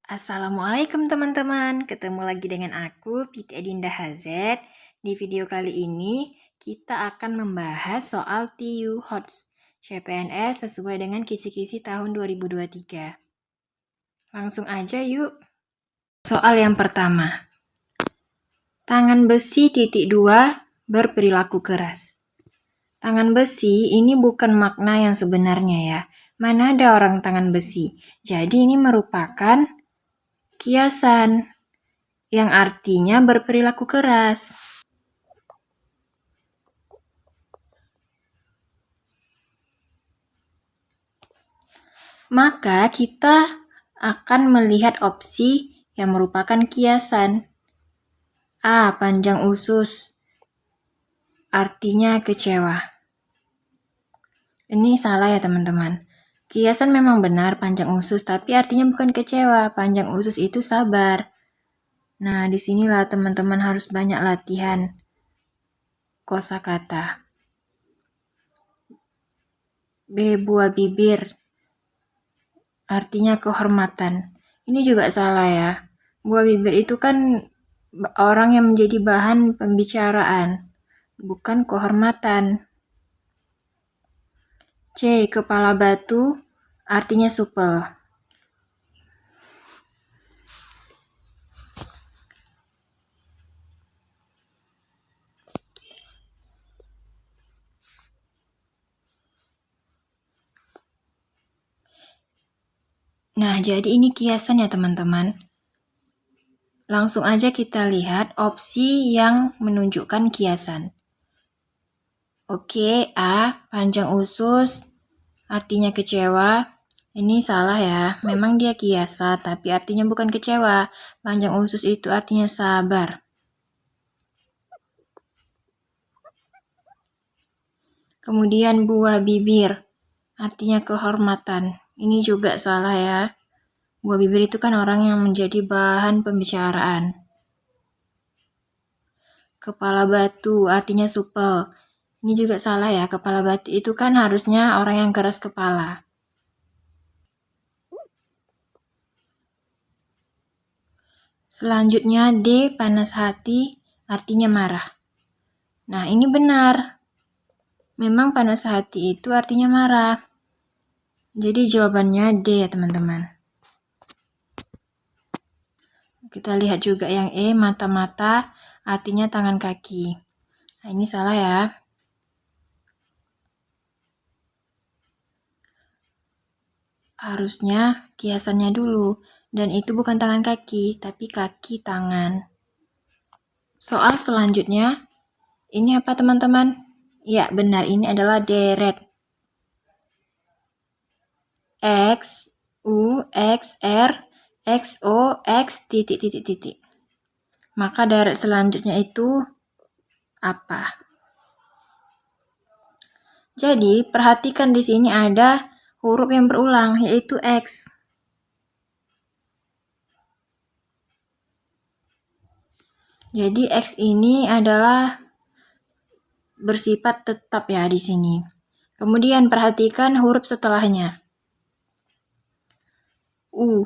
Assalamualaikum teman-teman, ketemu lagi dengan aku Piti Adinda Hazet. Di video kali ini kita akan membahas soal TU HOTS CPNS sesuai dengan kisi-kisi tahun 2023. Langsung aja yuk. Soal yang pertama. Tangan besi titik 2 berperilaku keras. Tangan besi ini bukan makna yang sebenarnya ya. Mana ada orang tangan besi? Jadi ini merupakan kiasan yang artinya berperilaku keras. Maka kita akan melihat opsi yang merupakan kiasan. A. Panjang usus, artinya kecewa. Ini salah ya teman-teman. Kiasan memang benar panjang usus, tapi artinya bukan kecewa. Panjang usus itu sabar. Nah, disinilah teman-teman harus banyak latihan kosakata. B. Buah bibir, artinya kehormatan. Ini juga salah ya. Buah bibir itu kan orang yang menjadi bahan pembicaraan, bukan kehormatan. C. Kepala batu, artinya supel. Nah, jadi ini kiasan ya teman-teman. Langsung aja kita lihat opsi yang menunjukkan kiasan. Oke, A. Panjang usus, artinya kecewa. Ini salah ya, memang dia kiasan, tapi artinya bukan kecewa. Panjang usus itu artinya sabar. Kemudian buah bibir, artinya kehormatan. Ini juga salah ya. Buah bibir itu kan orang yang menjadi bahan pembicaraan. Kepala batu, artinya supel. Ini juga salah ya, kepala batu itu kan harusnya orang yang keras kepala. Selanjutnya D. Panas hati, artinya marah. Nah, ini benar. Memang panas hati itu artinya marah. Jadi jawabannya D ya teman-teman. Kita lihat juga yang E, mata-mata, artinya tangan kaki. Nah, ini salah ya. Harusnya kiasannya dulu. Dan itu bukan tangan kaki, tapi kaki tangan. Soal selanjutnya, ini apa teman-teman? Ya, benar. Ini adalah deret. X, U, X, R, X, O, X, titik, titik, titik. Maka deret selanjutnya itu apa? Jadi, perhatikan di sini ada huruf yang berulang, yaitu X. Jadi, X ini adalah bersifat tetap ya di sini. Kemudian perhatikan huruf setelahnya. U,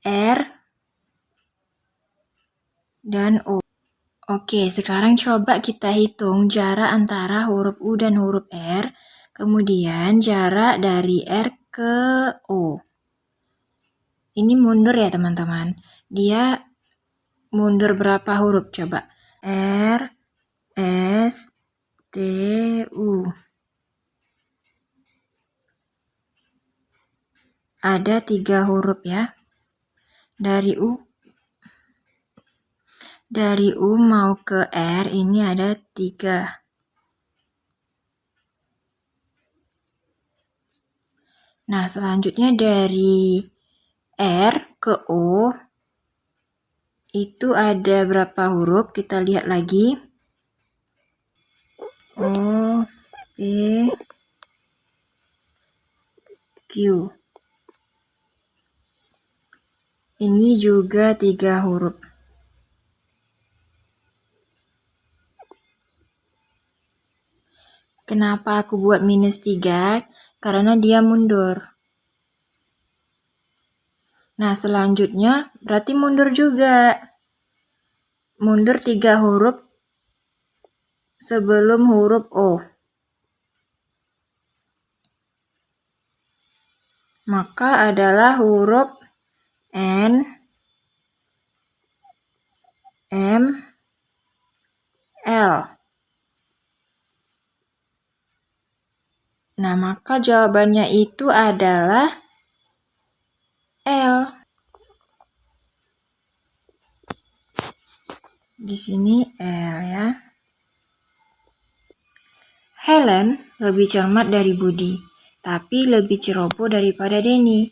R, dan O. Oke, sekarang coba kita hitung jarak antara huruf U dan huruf R, kemudian jarak dari R ke O. Ini mundur ya teman-teman. Dia mundur berapa huruf coba? R, S, T, U. Ada 3 huruf ya. Dari U mau ke R ini ada 3. Nah, selanjutnya dari R ke O itu ada berapa huruf? Kita lihat lagi. O, P, Q. Ini juga 3 huruf. Kenapa aku buat -3? karena dia mundur. Nah, selanjutnya berarti mundur juga. Mundur 3 huruf sebelum huruf O. Maka adalah huruf N, M, L. Nah, maka jawabannya itu adalah L. Di sini L ya. Helen lebih cermat dari Budi, tapi lebih ceroboh daripada Denny.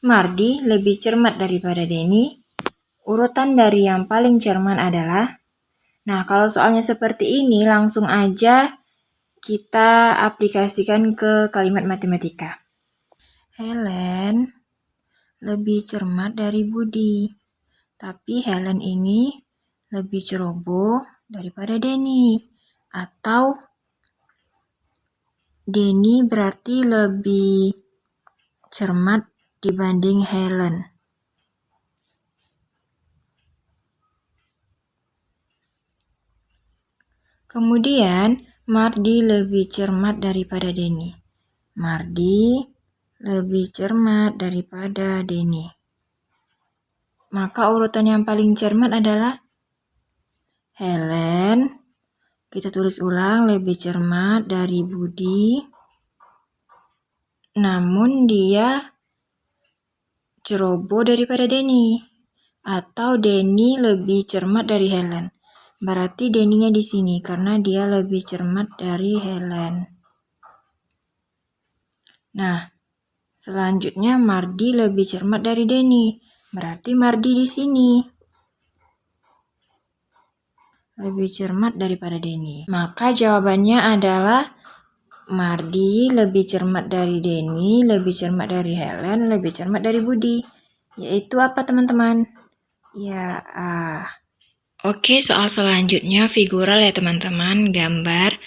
Mardi lebih cermat daripada Denny. Urutan dari yang paling cermat adalah, nah kalau soalnya seperti ini langsung aja kita aplikasikan ke kalimat matematika. Helen lebih cermat dari Budi, tapi Helen ini lebih ceroboh daripada Denny. Atau Denny berarti lebih cermat dibanding Helen. Kemudian, Mardi lebih cermat daripada Denny. Mardi lebih cermat daripada Denny. Maka urutan yang paling cermat adalah Helen. Kita tulis ulang, lebih cermat dari Budi. Namun dia ceroboh daripada Denny. Atau Denny lebih cermat dari Helen. Berarti Denny-nya di sini karena dia lebih cermat dari Helen. Nah, selanjutnya Mardi lebih cermat dari Denny. Berarti Mardi di sini lebih cermat daripada Denny. Maka jawabannya adalah Mardi lebih cermat dari Denny, lebih cermat dari Helen, lebih cermat dari Budi. Yaitu apa teman-teman? Ya, A. Oke, soal selanjutnya figural ya teman-teman, gambar.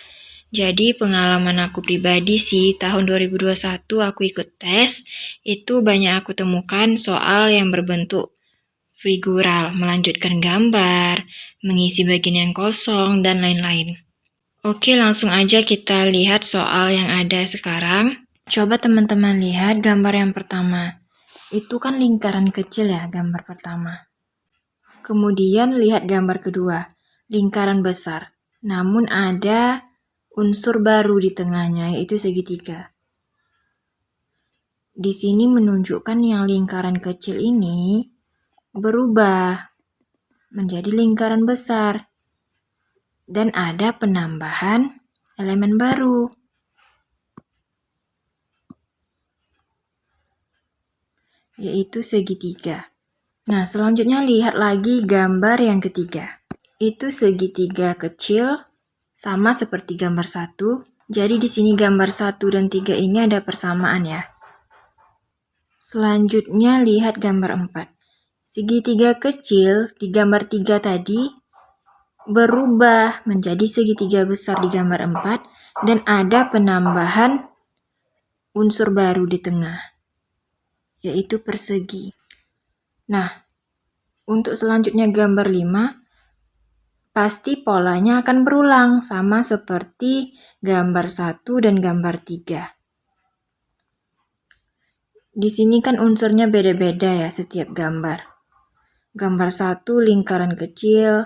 Jadi pengalaman aku pribadi sih, tahun 2021 aku ikut tes, itu banyak aku temukan soal yang berbentuk figural, melanjutkan gambar, mengisi bagian yang kosong, dan lain-lain. Oke, langsung aja kita lihat soal yang ada sekarang. Coba teman-teman lihat gambar yang pertama. Itu kan lingkaran kecil ya, gambar pertama. Kemudian lihat gambar kedua, lingkaran besar. Namun ada unsur baru di tengahnya, yaitu segitiga. Di sini menunjukkan yang lingkaran kecil ini berubah menjadi lingkaran besar. Dan ada penambahan elemen baru. Yaitu segitiga. Nah, selanjutnya lihat lagi gambar yang ketiga. Itu segitiga kecil, sama seperti gambar 1. Jadi di sini gambar 1 dan 3 ini ada persamaan ya. Selanjutnya lihat gambar 4. Segitiga kecil di gambar 3 tadi berubah menjadi segitiga besar di gambar 4 dan ada penambahan unsur baru di tengah, yaitu persegi. Nah, untuk selanjutnya gambar 5, pasti polanya akan berulang sama seperti gambar 1 dan gambar 3. Di sini kan unsurnya beda-beda ya setiap gambar. Gambar 1 lingkaran kecil,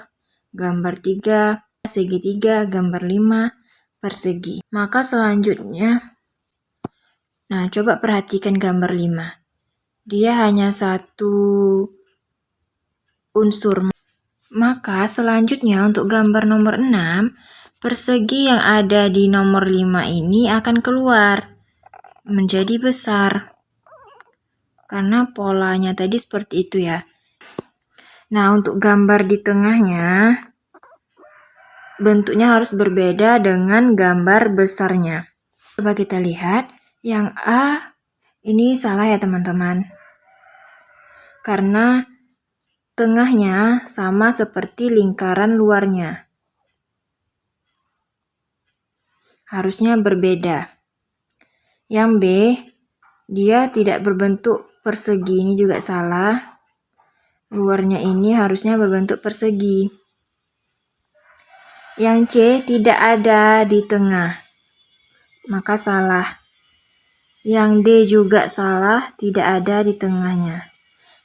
gambar 3 segitiga, gambar 5 persegi. Maka selanjutnya, nah coba perhatikan gambar 5. Dia hanya satu unsur. Maka selanjutnya untuk gambar nomor 6, persegi yang ada di nomor 5 ini akan keluar menjadi besar. Karena polanya tadi seperti itu ya. Nah, untuk gambar di tengahnya, bentuknya harus berbeda dengan gambar besarnya. Coba kita lihat, yang A ini salah ya teman-teman. Karena tengahnya sama seperti lingkaran luarnya. Harusnya berbeda. Yang B, dia tidak berbentuk persegi, ini juga salah. Luarnya ini harusnya berbentuk persegi. Yang C, tidak ada di tengah, maka salah. Yang D juga salah, tidak ada di tengahnya.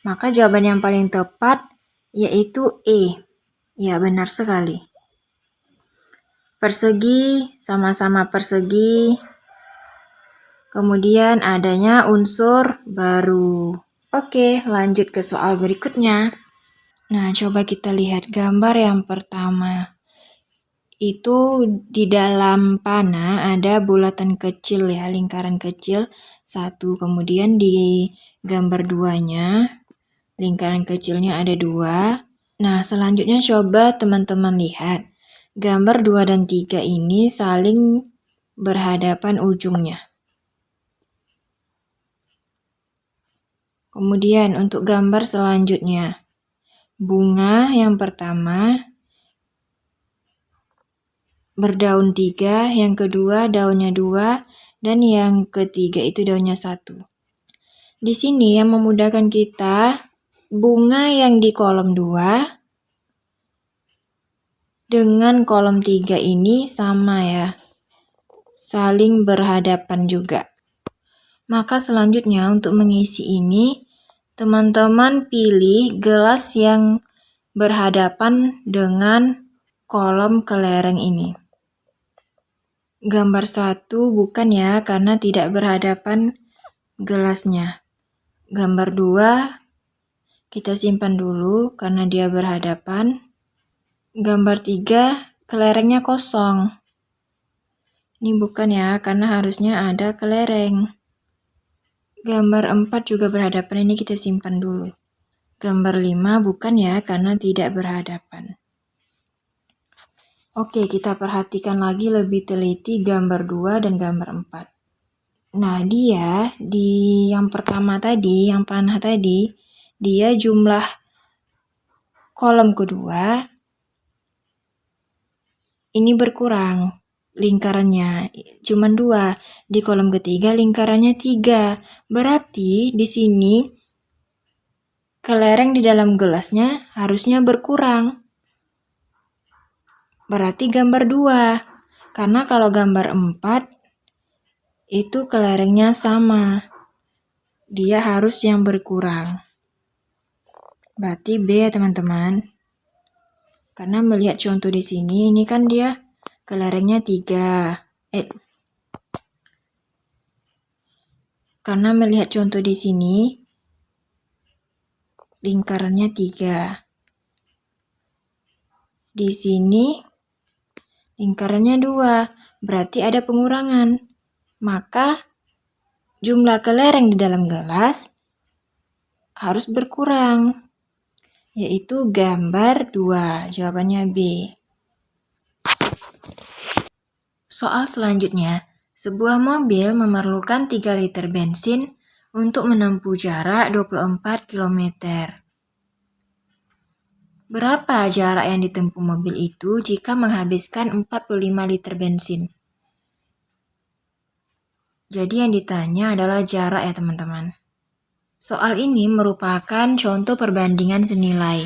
Maka jawaban yang paling tepat yaitu E. Ya, benar sekali. Persegi, sama-sama persegi. Kemudian adanya unsur baru. Oke, lanjut ke soal berikutnya. Nah, coba kita lihat gambar yang pertama. Itu di dalam panah ada bulatan kecil ya, lingkaran kecil satu. Kemudian di gambar duanya, lingkaran kecilnya ada 2. Nah, selanjutnya coba teman-teman lihat. Gambar 2 dan 3 ini saling berhadapan ujungnya. Kemudian untuk gambar selanjutnya, bunga yang pertama berdaun 3, yang kedua daunnya 2, dan yang ketiga itu daunnya 1. Di sini yang memudahkan kita, bunga yang di kolom 2 dengan kolom 3 ini sama ya, saling berhadapan juga. Maka selanjutnya untuk mengisi ini, teman-teman pilih gelas yang berhadapan dengan kolom kelereng ini. Gambar 1 bukan ya, karena tidak berhadapan gelasnya. Gambar 2 kita simpan dulu karena dia berhadapan. Gambar 3 kelerengnya kosong. Ini bukan ya, karena harusnya ada kelereng. Gambar 4 juga berhadapan, ini kita simpan dulu. Gambar 5 bukan ya, karena tidak berhadapan. Oke, kita perhatikan lagi lebih teliti gambar 2 dan gambar 4. Nah, dia di yang pertama tadi, yang panah tadi, dia jumlah kolom kedua ini berkurang. Lingkarannya cuma 2. Di kolom ketiga lingkarannya 3. Berarti di sini kelereng di dalam gelasnya harusnya berkurang. Berarti gambar 2. Karena kalau gambar 4 itu kelerengnya sama. Dia harus yang berkurang. Berarti B ya teman-teman. Karena melihat contoh di sini, ini kan dia kelerengnya 3. Karena melihat contoh di sini, lingkarannya 3. Di sini lingkarannya 2, berarti ada pengurangan. Maka jumlah kelereng di dalam gelas harus berkurang, yaitu gambar 2. Jawabannya B. Soal selanjutnya, sebuah mobil memerlukan 3 liter bensin untuk menempuh jarak 24 km. Berapa jarak yang ditempuh mobil itu jika menghabiskan 45 liter bensin? Jadi yang ditanya adalah jarak ya teman-teman. Soal ini merupakan contoh perbandingan senilai.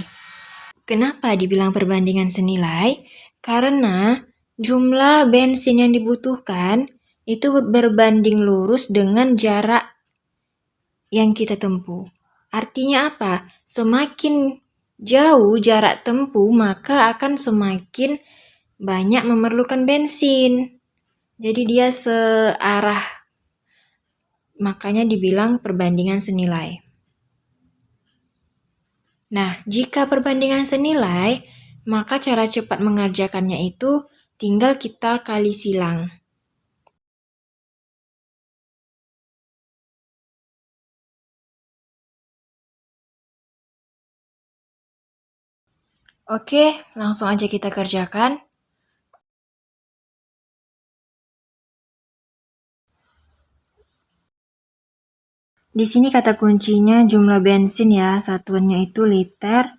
Kenapa dibilang perbandingan senilai? Karena jumlah bensin yang dibutuhkan itu berbanding lurus dengan jarak yang kita tempuh. Artinya apa? Semakin jauh jarak tempuh, maka akan semakin banyak memerlukan bensin. Jadi dia searah. Makanya dibilang perbandingan senilai. Nah, jika perbandingan senilai, maka cara cepat mengerjakannya itu tinggal kita kali silang. Oke, langsung aja kita kerjakan. Di sini kata kuncinya jumlah bensin ya, satuannya itu liter,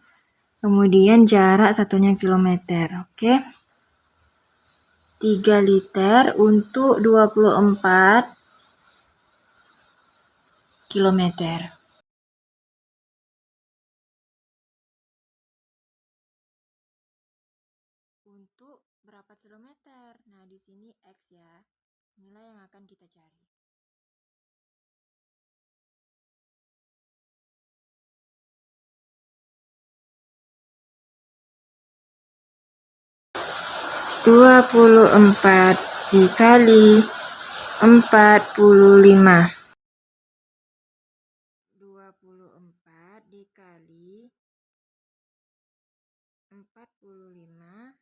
kemudian jarak satunya kilometer. Oke. 3 liter untuk 24 kilometer. Untuk berapa kilometer? Nah, di sini X ya, nilai yang akan kita cari. Dua puluh empat dikali 45. 24 dikali 45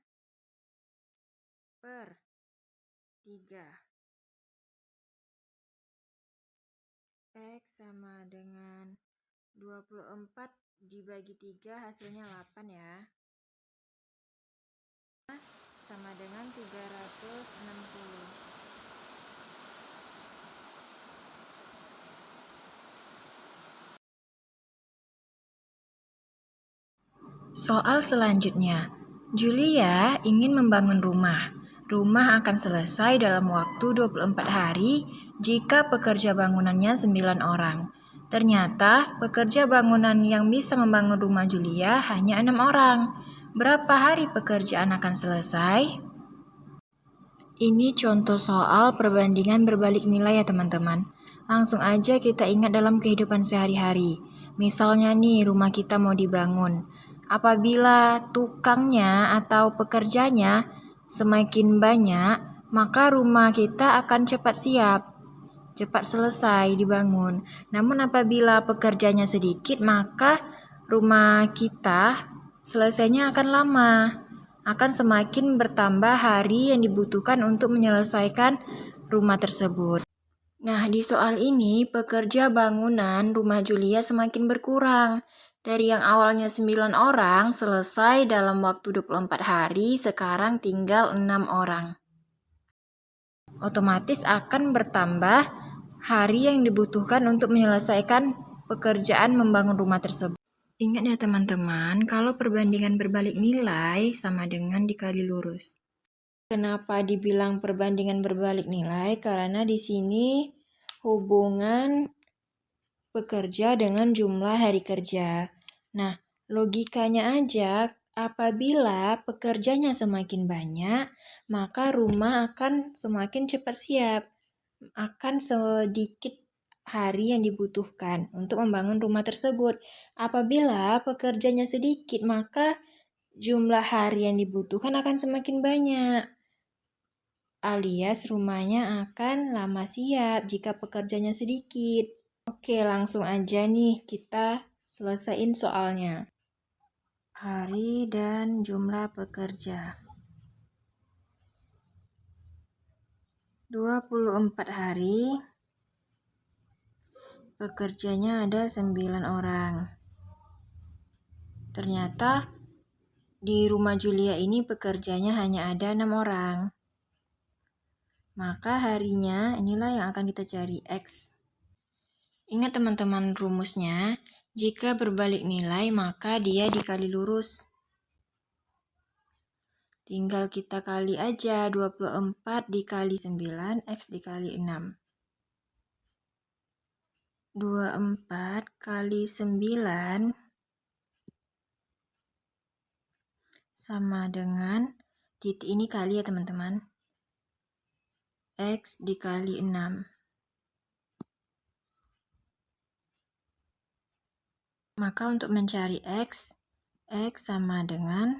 per 3. X sama dengan 24 dibagi 3 hasilnya 8 ya. Sama dengan 360. Soal selanjutnya, Julia ingin membangun rumah. Rumah akan selesai dalam waktu 24 hari jika pekerja bangunannya 9 orang. Ternyata pekerja bangunan yang bisa membangun rumah Julia hanya 6 orang. Berapa hari pekerjaan akan selesai? Ini contoh soal perbandingan berbalik nilai ya teman-teman. Langsung aja kita ingat dalam kehidupan sehari-hari. Misalnya nih rumah kita mau dibangun. Apabila tukangnya atau pekerjanya semakin banyak, maka rumah kita akan cepat siap, cepat selesai dibangun. Namun apabila pekerjanya sedikit, maka rumah kita selesainya akan lama, akan semakin bertambah hari yang dibutuhkan untuk menyelesaikan rumah tersebut. Nah, di soal ini pekerja bangunan rumah Julia semakin berkurang. Dari yang awalnya 9 orang selesai dalam waktu 24 hari, sekarang tinggal 6 orang. Otomatis akan bertambah hari yang dibutuhkan untuk menyelesaikan pekerjaan membangun rumah tersebut. Ingat ya teman-teman, kalau perbandingan berbalik nilai sama dengan dikali lurus. Kenapa dibilang perbandingan berbalik nilai? Karena di sini hubungan pekerja dengan jumlah hari kerja. Nah, logikanya aja, apabila pekerjanya semakin banyak, maka rumah akan semakin cepat siap. Akan sedikit hari yang dibutuhkan untuk membangun rumah tersebut. Apabila pekerjanya sedikit, maka jumlah hari yang dibutuhkan akan semakin banyak. Alias rumahnya akan lama siap jika pekerjanya sedikit. Oke, langsung aja nih kita selesaiin soalnya. Hari dan jumlah pekerja. 24 hari, pekerjanya ada 9 orang. Ternyata di rumah Julia ini pekerjanya hanya ada 6 orang. Maka harinya inilah yang akan kita cari, X. Ingat teman-teman rumusnya, jika berbalik nilai maka dia dikali lurus. Tinggal kita kali aja 24 dikali 9, X dikali 6. 24 kali 9 sama dengan, titik ini kali ya teman-teman, X dikali 6. Maka untuk mencari X sama dengan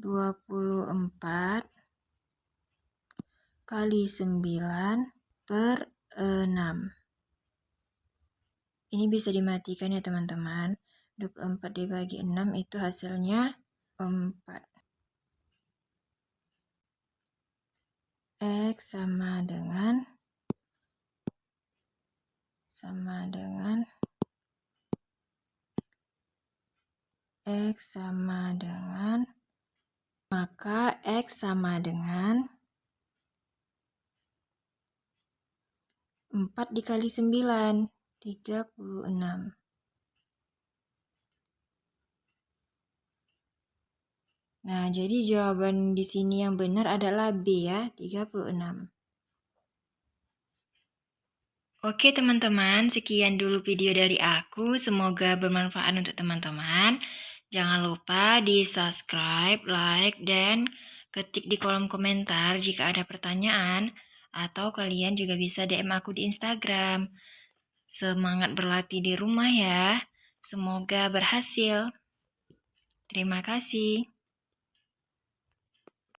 24 kali 9 per 6. Ini bisa dimatikan ya teman-teman. 24 dibagi 6 itu hasilnya 4. X sama dengan X sama dengan, maka X sama dengan 4 dikali 9, 36. Nah, jadi jawaban di sini yang benar adalah B ya, 36. Oke teman-teman, sekian dulu video dari aku. Semoga bermanfaat untuk teman-teman. Jangan lupa di subscribe, like, dan ketik di kolom komentar jika ada pertanyaan. Atau kalian juga bisa DM aku di Instagram. Semangat berlatih di rumah ya. Semoga berhasil. Terima kasih.